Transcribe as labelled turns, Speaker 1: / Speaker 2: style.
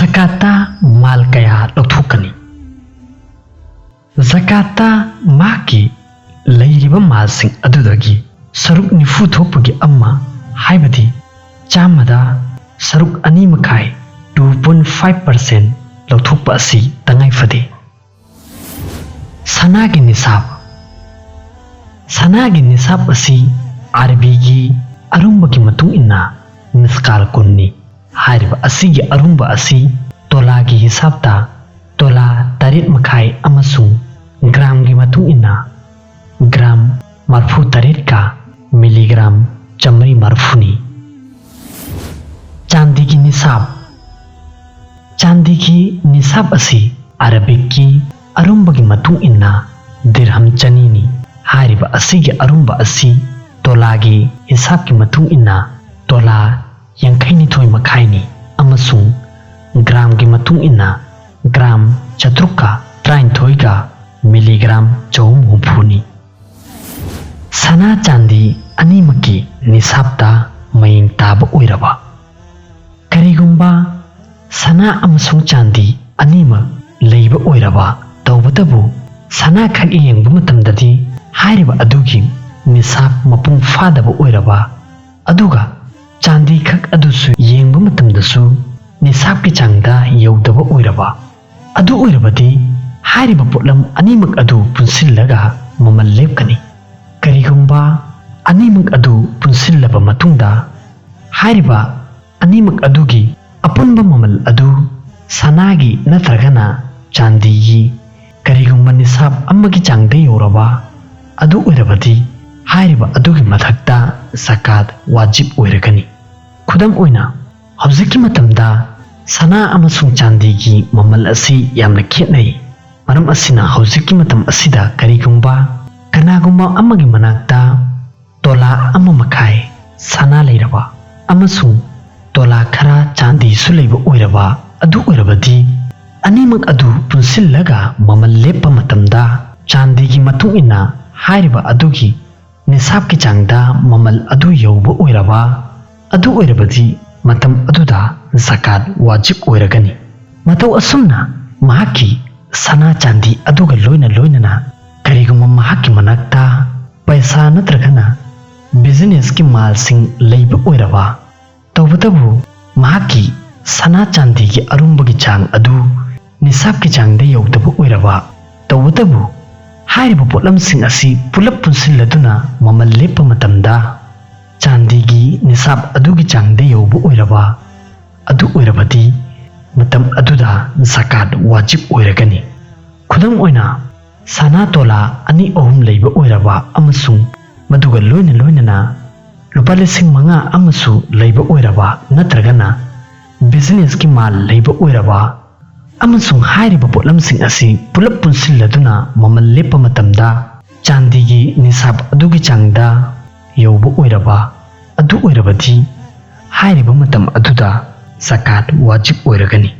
Speaker 1: ज़काता माल कया लौथोकनी ज़काता माकी लैरिबा मालसिंग अदुदगी सरुक निफु थोकपगी अम्मा हाइबदी चामदा सरुक अनी मखाई 2.5% लौथोकपा असि तंगाई फदे सनागी निसाब असि आरबीगी अरुंबगी मतुंग इन्ना मिसकाल कुन्नी हारिबा असिगी अरुंबा असि तोलागी हिसाबता तोला तरेट मखाई अमसुंग ग्रामगी मतुंग इन्ना ग्राम मरफू तरेट का मिलीग्राम चमरी मरफूनी चांदीगी निसाब असि अरबिकी अरुंबगी मतुंग इन्ना दिरहम चनीनी हारिबा असिगी अरुंबा असि तोलागी हिसाब की मतुंग इन्ना तोला यंखैनी थोई मखाइनी अमसुंग ग्राम की मतुंग इन्ना ग्राम चतुर्का त्राइन थोईगा मिलीग्राम चौम हुफूनी सना चांदी अनीमकी निसाबता मयिंग ताब ओइरबा करिगुंबा सना अमसुंग चांदी अनीमक लैबा ओइरबा तौबतबु सना खग येंगबा मतमददी हारिबा अदुगी निसाब मपुंग फादबा ओइरबा अदुगा चांदी खक अदुसु येंगबा मतमदसु निसाब की चांगदा यौदबा ओइरबा अदु ओइरबदी हारिबा पोटलम अनीमक अदु पुनसिल्लगा ममल लेपकनी करिगुंबा अनीमक अदु पुनसिल्लबा मतुंगदा हारिबा अनीमक अदुगी अपुनबा ममल अदु सनागी नत्रगना चांदीगी करिगुंबा निसाब अम्मगी चांगदा यौरबा अदु ओइरबदी हारिबा अदुगी मथक्ता ज़कात वाजिब ओइरगनी खुदम ओइना हौजिकी मतमदा सना अमसुंग चांदीगी ममल असि यामना खेतनै मरम असिना हौजिकी मतम असिदा करिगुंबा कनागुंबा अम्मगी मनाक्ता तोला अम्मा मखाई सना लैरबा अमसुंग तोला खरा चांदी सुलैबा ओइरबा अदु ओइरबदी अनीमक अदु पुनसिल्लगा ममल लेपा मतमदा चांदीगी मतुंग इन्ना हारिबा अदुगी निसाब की चांगदा ममल अदु यौबा ओइरबा अदु ओइरबदी मतम अदुदा ज़कात वाजिब ओइरगनी मतौ असुमना महाकी सना चांदी अदुगा लोइना करिगुंबा महाकी मनक्ता पैसा नत्रगना बिजनेस की मालसिंग लैबा ओइरबा तौबतबु महाकी सना चांदी की अरुंबगी चांग अदु निसाब की चांगदा यौदबा ओइरबा तौबतबु हारिबा पोटलमसिंग असि पुलप पुनसिल्लदुना ममल लेपा मतमदा चांदीगी निसाब अदुगी चांगदा यौबा ओइरबा अदु ओइरबदी मतम अदुदा ज़कात वाजिब ओइरगनी खुदम ओइना सना तोला अनि अहुम लैबा ओइरबा अमसुंग मदुगा लोइना लुपा लिसिंग मंगा अमसु लैबा ओइरबा नत्रगना बिजनेस की माल लैबा ओइरबा अमसुंग हारिबा पोटलमसिंग असि पुलप पुनसिल्लदुना ममल लेपा मतमदा चांदीगी निसाब अदुगी चांगदा यौबा ओइरबा अदु ओइरबदी हारिबा मतम अदुदा ज़कात वाजिब ओइरगनी।